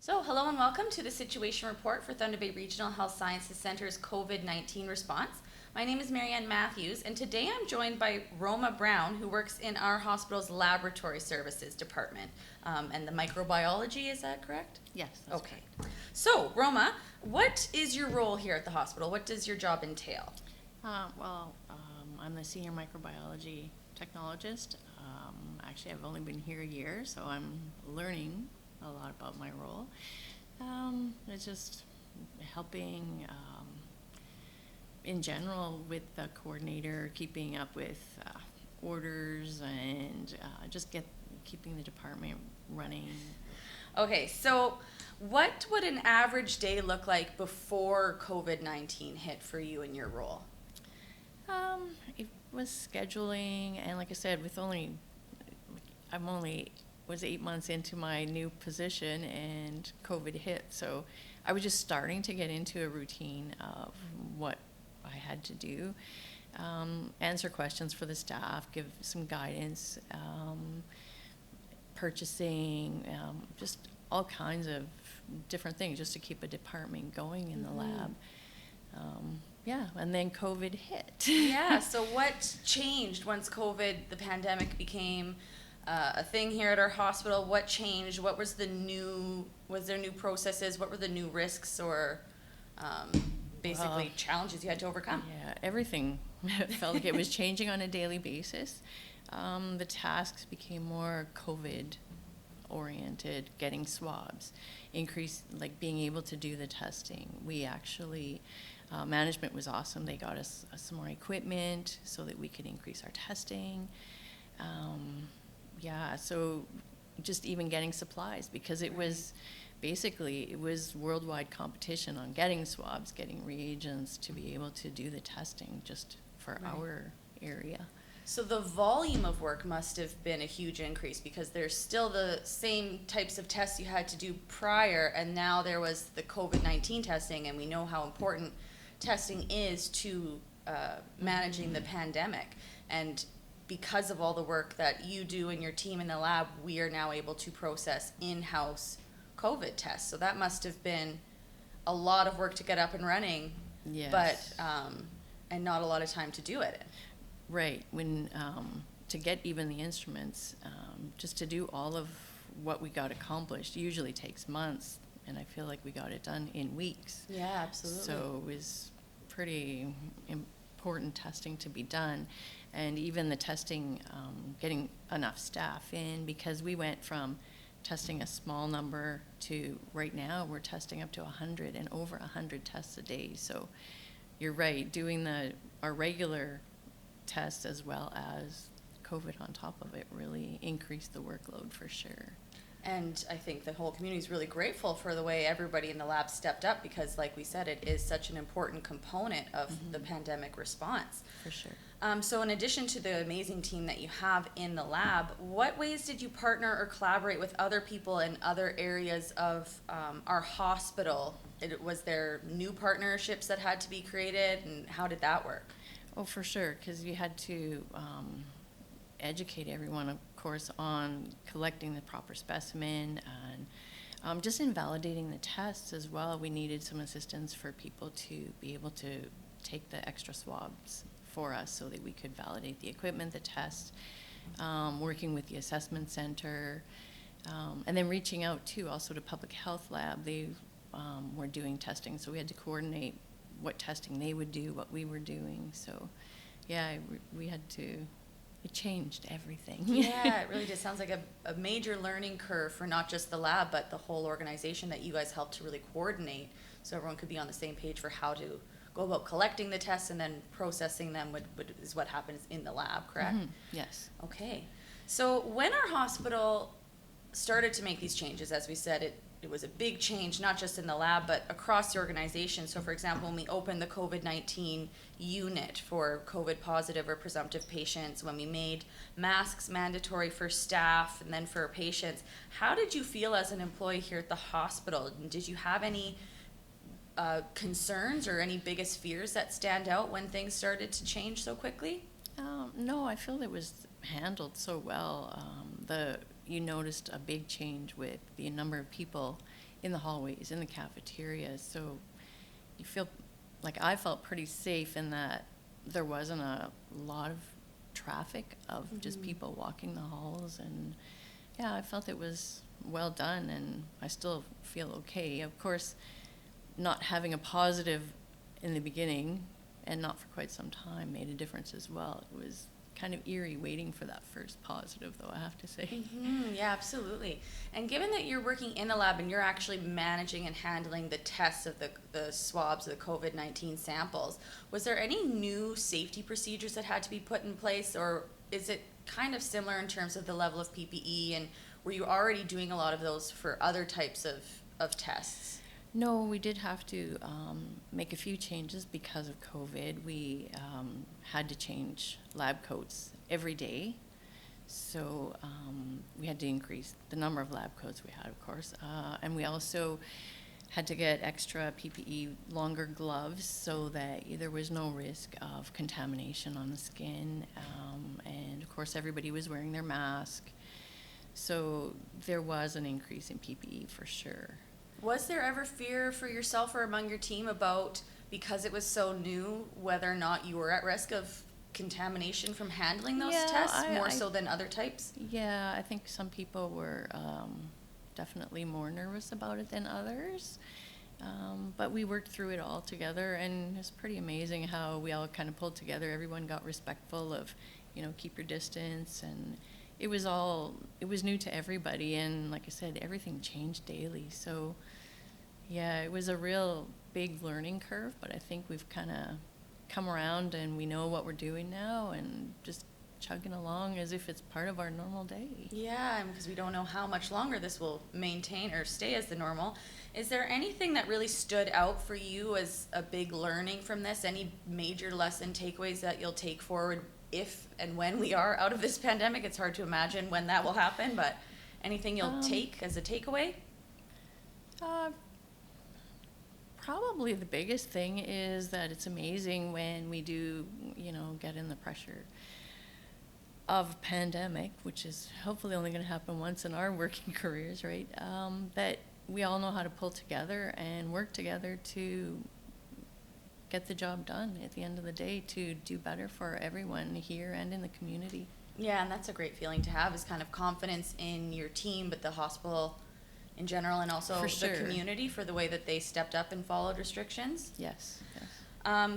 So, hello and welcome to the Situation Report for Thunder Bay Regional Health Sciences Center's COVID-19 response. My name is Marianne Matthews, and today I'm joined by Roma Brown, who works in our hospital's Laboratory Services Department. And the microbiology, is that correct? Yes, that's Okay. correct. So, Roma, what is your role here at the hospital? What does your job entail? I'm the Senior Microbiology Technologist. Actually, I've only been here a year, so I'm learning a lot about my role. It's just helping in general with the coordinator, keeping up with orders and keeping the department running. Okay, so what would an average day look like before COVID-19 hit for you in your role? It was scheduling, and like I said, was 8 months into my new position and COVID hit, so I was just starting to get into a routine of what I had to do. Answer questions for the staff, give some guidance, purchasing, just all kinds of different things just to keep a department going in the lab. And then COVID hit. Yeah, so what changed once the pandemic became a thing here at our hospital? What changed? What was was there new processes? What were the new risks or challenges you had to overcome? Yeah, everything felt like it was changing on a daily basis. The tasks became more COVID oriented, getting swabs, being able to do the testing. We actually, management was awesome. They got us some more equipment so that we could increase our testing. So just even getting supplies, because it was worldwide competition on getting swabs, getting reagents to be able to do the testing just for our area. So the volume of work must have been a huge increase, because there's still the same types of tests you had to do prior, and now there was the COVID-19 testing, and we know how important testing is to managing the pandemic. And because of all the work that you do and your team in the lab, we are now able to process in-house COVID tests. So that must have been a lot of work to get up and running, Yes. but and not a lot of time to do it. Right. When to get even the instruments, just to do all of what we got accomplished usually takes months, and I feel like we got it done in weeks. Yeah, absolutely. So it was pretty important testing to be done, and even the testing, getting enough staff in, because we went from testing a small number to right now we're testing up to 100 and over 100 tests a day. So you're right, doing our regular tests as well as COVID on top of it really increased the workload for sure. And I think the whole community is really grateful for the way everybody in the lab stepped up, because like we said, it is such an important component of the pandemic response. For sure. So in addition to the amazing team that you have in the lab, what ways did you partner or collaborate with other people in other areas of our hospital? Was there new partnerships that had to be created, and how did that work? Oh, for sure, because you had to educate everyone, of course, on collecting the proper specimen and just in validating the tests as well. We needed some assistance for people to be able to take the extra swabs for us so that we could validate the equipment, the tests, working with the assessment center, and then reaching out too also to public health lab. They were doing testing, so we had to coordinate what testing they would do, what we were doing. So yeah, we had to, it changed everything. Yeah, it really just sounds like a major learning curve for not just the lab, but the whole organization that you guys helped to really coordinate, so everyone could be on the same page for how to go about collecting the tests and then processing them is what happens in the lab, correct? Yes. Okay. So when our hospital started to make these changes, as we said, it was a big change, not just in the lab, but across the organization. So for example, when we opened the COVID-19 unit for COVID positive or presumptive patients, when we made masks mandatory for staff and then for patients, how did you feel as an employee here at the hospital? Did you have any concerns or any biggest fears that stand out when things started to change so quickly? No, I feel it was handled so well. You noticed a big change with the number of people in the hallways, in the cafeterias. So you feel like I felt pretty safe in that there wasn't a lot of traffic of just people walking the halls. And yeah, I felt it was well done, and I still feel okay. Of course, not having a positive in the beginning and not for quite some time made a difference as well. It was kind of eerie waiting for that first positive, though, I have to say. Yeah, absolutely. And given that you're working in a lab and you're actually managing and handling the tests of the swabs, the COVID-19 samples, was there any new safety procedures that had to be put in place, or is it kind of similar in terms of the level of PPE, and were you already doing a lot of those for other types of tests? No, we did have to make a few changes because of COVID. We had to change lab coats every day. So we had to increase the number of lab coats we had, of course. And we also had to get extra PPE, longer gloves, so that there was no risk of contamination on the skin. And of course, everybody was wearing their mask. So there was an increase in PPE for sure. Was there ever fear for yourself or among your team about, because it was so new, whether or not you were at risk of contamination from handling those tests, more so than other types? Yeah, I think some people were definitely more nervous about it than others. But we worked through it all together, and it's pretty amazing how we all kind of pulled together. Everyone got respectful of, keep your distance, and it was new to everybody, and like I said, everything changed daily. So yeah, it was a real big learning curve, but I think we've kind of come around and we know what we're doing now and just chugging along as if it's part of our normal day. Yeah, because we don't know how much longer this will maintain or stay as the normal. Is there anything that really stood out for you as a big learning from this? Any major lesson takeaways that you'll take forward if and when we are out of this pandemic? It's hard to imagine when that will happen, but anything you'll take as a takeaway? Probably the biggest thing is that it's amazing when we do, get in the pressure of pandemic, which is hopefully only going to happen once in our working careers, right? That we all know how to pull together and work together to get the job done at the end of the day, to do better for everyone here and in the community. Yeah, and that's a great feeling to have, is kind of confidence in your team, but the hospital in general, and also the community for the way that they stepped up and followed restrictions. Yes.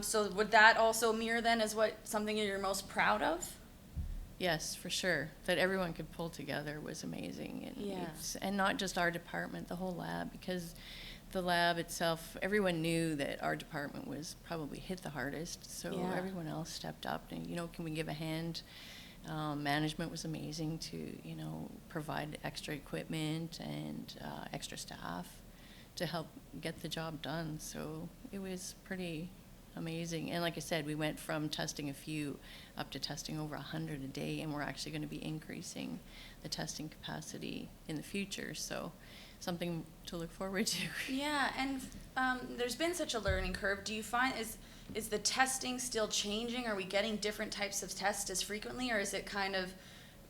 So would that also mirror then as something you're most proud of? Yes, for sure. That everyone could pull together was amazing. And and not just our department, the whole lab, because the lab itself, everyone knew that our department was probably hit the hardest. So everyone else stepped up and, can we give a hand? Management was amazing to, provide extra equipment and extra staff to help get the job done. So it was pretty amazing. And like I said, we went from testing a few up to testing over 100 a day, and we're actually going to be increasing the testing capacity in the future. So something to look forward to. Yeah, and there's been such a learning curve. Do you find, is the testing still changing? Are we getting different types of tests as frequently, or is it kind of,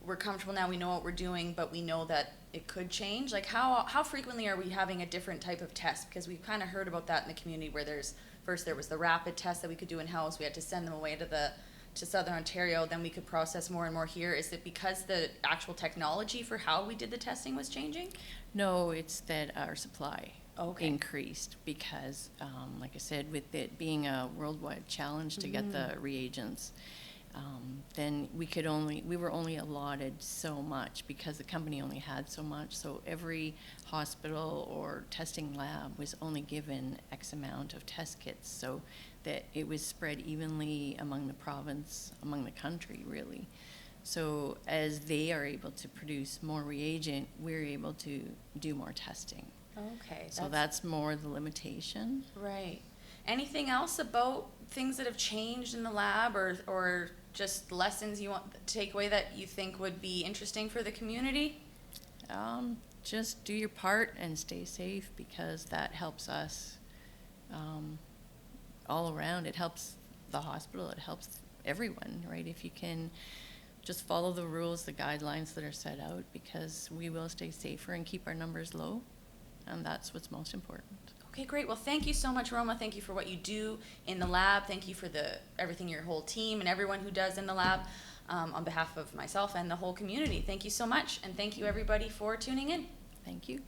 we're comfortable now, we know what we're doing, but we know that it could change? Like how frequently are we having a different type of test? Because we've kind of heard about that in the community, where first there was the rapid test that we could do in-house. We had to send them away to Southern Ontario, then we could process more and more here. Is it because the actual technology for how we did the testing was changing? No, it's that our supply increased because, like I said, with it being a worldwide challenge to get the reagents, then we were only allotted so much because the company only had so much. So every hospital or testing lab was only given X amount of test kits, so that it was spread evenly among the province, among the country, really. So as they are able to produce more reagent, we're able to do more testing. Okay. So that's more the limitation. Right. Anything else about things that have changed in the lab, or just lessons you want to take away that you think would be interesting for the community? Just do your part and stay safe, because that helps us all around. It helps the hospital. It helps everyone, right? If you can just follow the rules, the guidelines that are set out, because we will stay safer and keep our numbers low. and that's what's most important. Okay, great. Well, thank you so much, Roma. Thank you for what you do in the lab. Thank you for everything your whole team and everyone who does in the lab. On behalf of myself and the whole community, thank you so much, and thank you everybody for tuning in. Thank you.